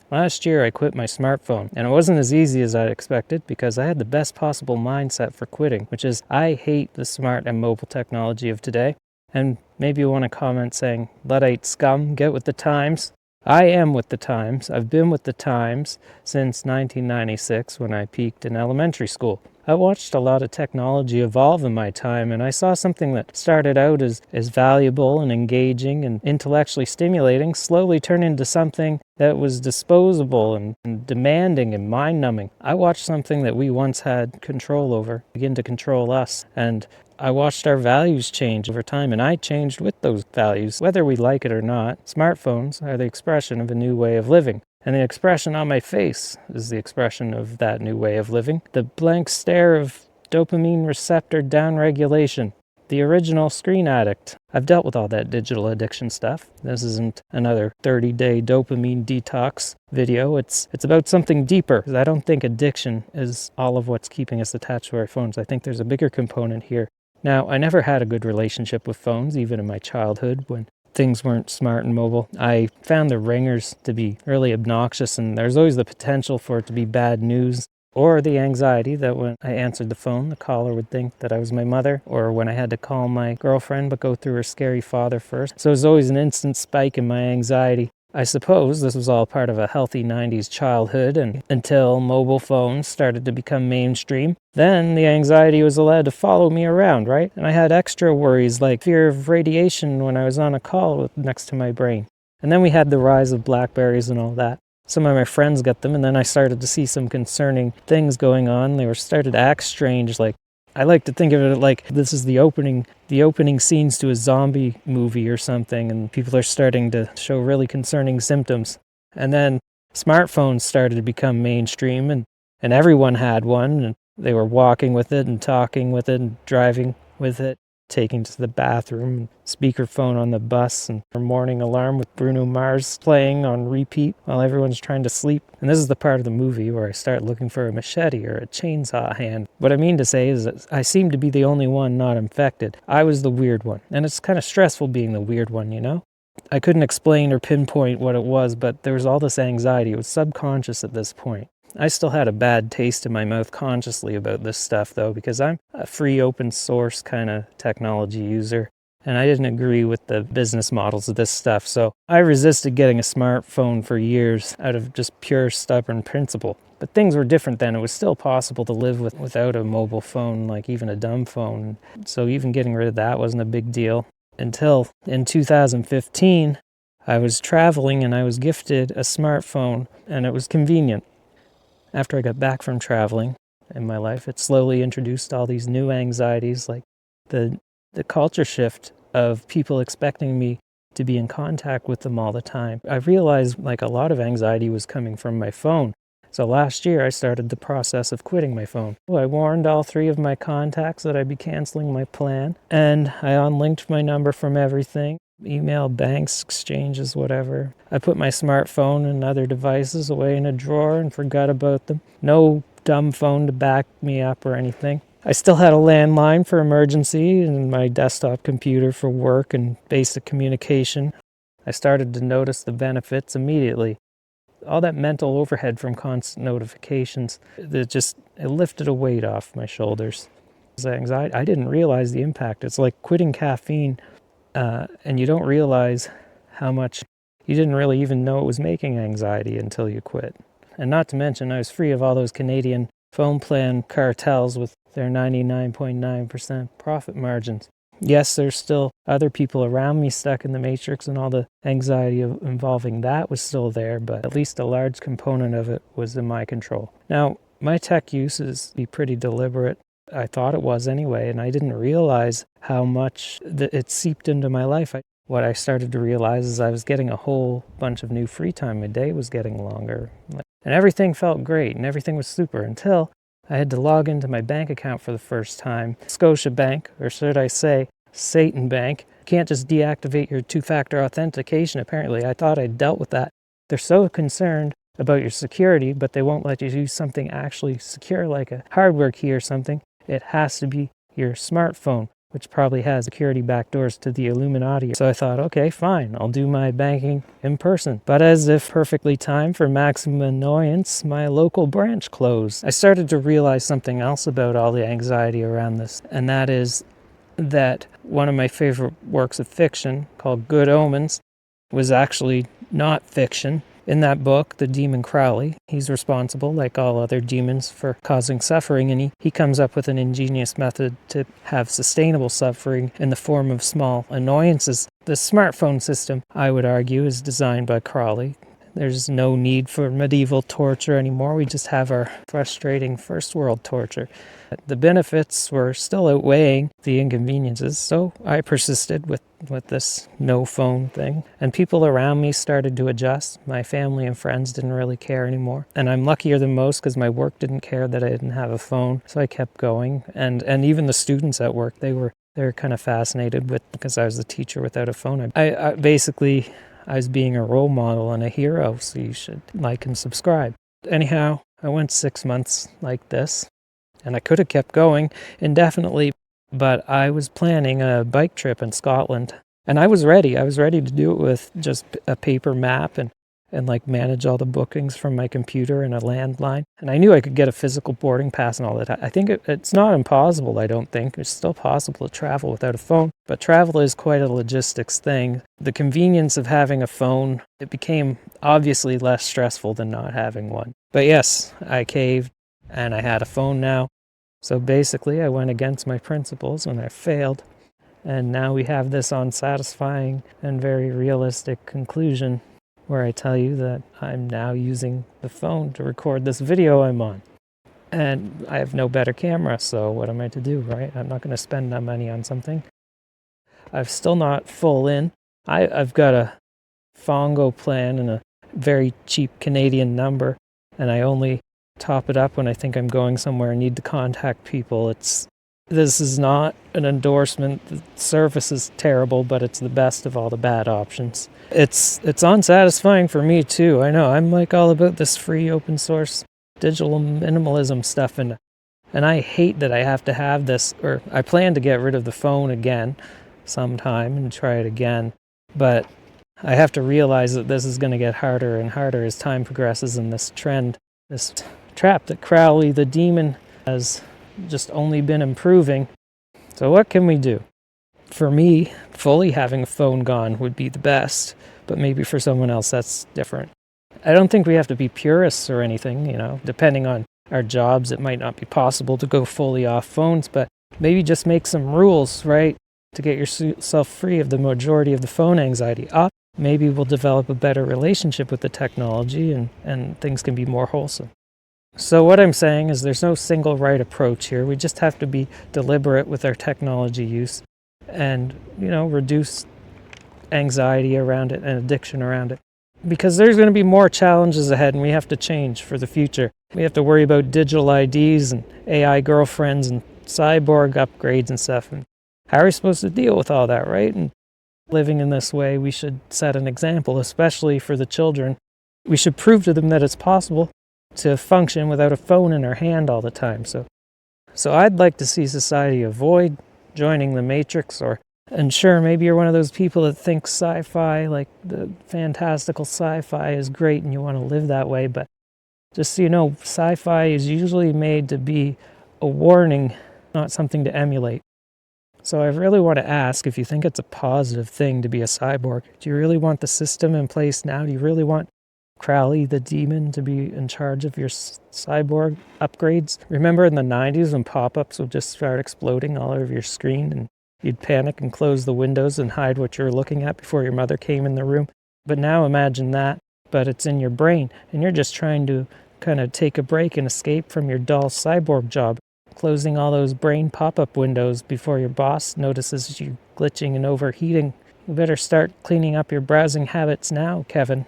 Last year I quit my smartphone, and it wasn't as easy as I expected because I had the best possible mindset for quitting, which is I hate the smart and mobile technology of today. And maybe you want to comment saying, Luddite scum, get with the times. I am with the times. I've been with the times since 1996 when I peaked in elementary school. I watched a lot of technology evolve in my time, and I saw something that started out as valuable and engaging and intellectually stimulating slowly turn into something that was disposable and demanding and mind-numbing. I watched something that we once had control over begin to control us, and I watched our values change over time, and I changed with those values. Whether we like it or not, smartphones are the expression of a new way of living. And the expression on my face is the expression of that new way of living. The blank stare of dopamine receptor downregulation. The original screen addict. I've dealt with all that digital addiction stuff. This isn't another 30-day dopamine detox video. It's about something deeper. I don't think addiction is all of what's keeping us attached to our phones. I think there's a bigger component here. Now, I never had a good relationship with phones, even in my childhood when things weren't smart and mobile. I found the ringers to be really obnoxious, and there's always the potential for it to be bad news, or the anxiety that when I answered the phone, the caller would think that I was my mother, or when I had to call my girlfriend but go through her scary father first. So it was always an instant spike in my anxiety. I suppose this was all part of a healthy 90s childhood, and until mobile phones started to become mainstream, then the anxiety was allowed to follow me around, right? And I had extra worries like fear of radiation when I was on a call next to my brain. And then we had the rise of Blackberries and all that. Some of my friends got them, and then I started to see some concerning things going on. They were started to act strange, like I like to think of it like this is the opening scenes to a zombie movie or something, and people are starting to show really concerning symptoms. And then smartphones started to become mainstream, and everyone had one, and they were walking with it and talking with it and driving with it, taking to the bathroom, speakerphone on the bus, and a morning alarm with Bruno Mars playing on repeat while everyone's trying to sleep. And this is the part of the movie where I start looking for a machete or a chainsaw hand. What I mean to say is that I seem to be the only one not infected. I was the weird one, and it's kind of stressful being the weird one, you know? I couldn't explain or pinpoint what it was, but there was all this anxiety. It was subconscious at this point. I still had a bad taste in my mouth consciously about this stuff, though, because I'm a free open source kind of technology user, and I didn't agree with the business models of this stuff, so I resisted getting a smartphone for years out of just pure stubborn principle. But things were different then. It was still possible to live without a mobile phone, like even a dumb phone, so even getting rid of that wasn't a big deal. Until in 2015, I was traveling and I was gifted a smartphone, and it was convenient. After I got back from traveling in my life, it slowly introduced all these new anxieties, like the culture shift of people expecting me to be in contact with them all the time. I realized like a lot of anxiety was coming from my phone. So last year I started the process of quitting my phone. I warned all 3 of my contacts that I'd be canceling my plan, and I unlinked my number from everything. Email, banks, exchanges, whatever. I put my smartphone and other devices away in a drawer and forgot about them. No dumb phone to back me up or anything. I still had a landline for emergency and my desktop computer for work and basic communication. I started to notice the benefits immediately. All that mental overhead from constant notifications, it lifted a weight off my shoulders. The anxiety, I didn't realize the impact. It's like quitting caffeine. And you don't realize how much you didn't really even know it was making anxiety until you quit. And not to mention, I was free of all those Canadian phone plan cartels with their 99.9% profit margins. Yes, there's still other people around me stuck in the matrix, and all the anxiety involving that was still there, but at least a large component of it was in my control. Now, my tech use is pretty deliberate. I thought it was anyway, and I didn't realize how much it seeped into my life. What I started to realize is I was getting a whole bunch of new free time. My day was getting longer, and everything felt great, and everything was super, until I had to log into my bank account for the first time. Scotiabank, or should I say Satan Bank, can't just deactivate your 2-factor authentication, apparently. I thought I'd dealt with that. They're so concerned about your security, but they won't let you use something actually secure, like a hardware key or something. It has to be your smartphone. which probably has security backdoors to the Illuminati. So I thought, okay, fine, I'll do my banking in person. But as if perfectly timed for maximum annoyance, my local branch closed. I started to realize something else about all the anxiety around this, and that is that one of my favorite works of fiction, called Good Omens, was actually not fiction. In that book, the demon Crowley, he's responsible, like all other demons, for causing suffering, and he comes up with an ingenious method to have sustainable suffering in the form of small annoyances. The smartphone system, I would argue, is designed by Crowley. There's no need for medieval torture anymore. We just have our frustrating first world torture. The benefits were still outweighing the inconveniences, so I persisted with this no phone thing. And people around me started to adjust. My family and friends didn't really care anymore. And I'm luckier than most because my work didn't care that I didn't have a phone, so I kept going. And even the students at work, they were kind of fascinated with, because I was a teacher without a phone. I basically, I was being a role model and a hero, so you should like and subscribe. Anyhow, I went 6 months like this, and I could have kept going indefinitely, but I was planning a bike trip in Scotland, and I was ready. I was ready to do it with just a paper map and like manage all the bookings from my computer and a landline. And I knew I could get a physical boarding pass and all that. I think it's not impossible, I don't think. It's still possible to travel without a phone, but travel is quite a logistics thing. The convenience of having a phone, it became obviously less stressful than not having one. But yes, I caved and I had a phone now. So basically I went against my principles and I failed. And now we have this unsatisfying and very realistic conclusion where I tell you that I'm now using the phone to record this video I'm on. And I have no better camera, so what am I to do, right? I'm not going to spend that money on something. I'm still not full in. I've got a Fongo plan and a very cheap Canadian number, and I only top it up when I think I'm going somewhere and need to contact people. This is not an endorsement. The service is terrible, but it's the best of all the bad options. It's unsatisfying for me too. I know, I'm like all about this free open source digital minimalism stuff, and I hate that I have to have this, or I plan to get rid of the phone again sometime and try it again, but I have to realize that this is going to get harder and harder as time progresses, and this trend, this trap that Crowley the demon has just only been improving. So what can we do? For me, fully having a phone gone would be the best, but maybe for someone else that's different. I don't think we have to be purists or anything, depending on our jobs, it might not be possible to go fully off phones, but maybe just make some rules, right, to get yourself free of the majority of the phone anxiety. Maybe we'll develop a better relationship with the technology and things can be more wholesome. So what I'm saying is there's no single right approach here. We just have to be deliberate with our technology use and, reduce anxiety around it and addiction around it. Because there's going to be more challenges ahead and we have to change for the future. We have to worry about digital IDs and AI girlfriends and cyborg upgrades and stuff. And how are we supposed to deal with all that, right? And living in this way, we should set an example, especially for the children. We should prove to them that it's possible to function without a phone in our hand all the time. So I'd like to see society avoid joining the Matrix, and sure, maybe you're one of those people that thinks sci-fi, like the fantastical sci-fi is great and you want to live that way, but just so you know, sci-fi is usually made to be a warning, not something to emulate. So I really want to ask, if you think it's a positive thing to be a cyborg, do you really want the system in place now? Do you really want Crowley the demon to be in charge of your cyborg upgrades? Remember in the 90s when pop-ups would just start exploding all over your screen and you'd panic and close the windows and hide what you were looking at before your mother came in the room? But now imagine that, but it's in your brain and you're just trying to kind of take a break and escape from your dull cyborg job, closing all those brain pop-up windows before your boss notices you glitching and overheating. You better start cleaning up your browsing habits now, Kevin.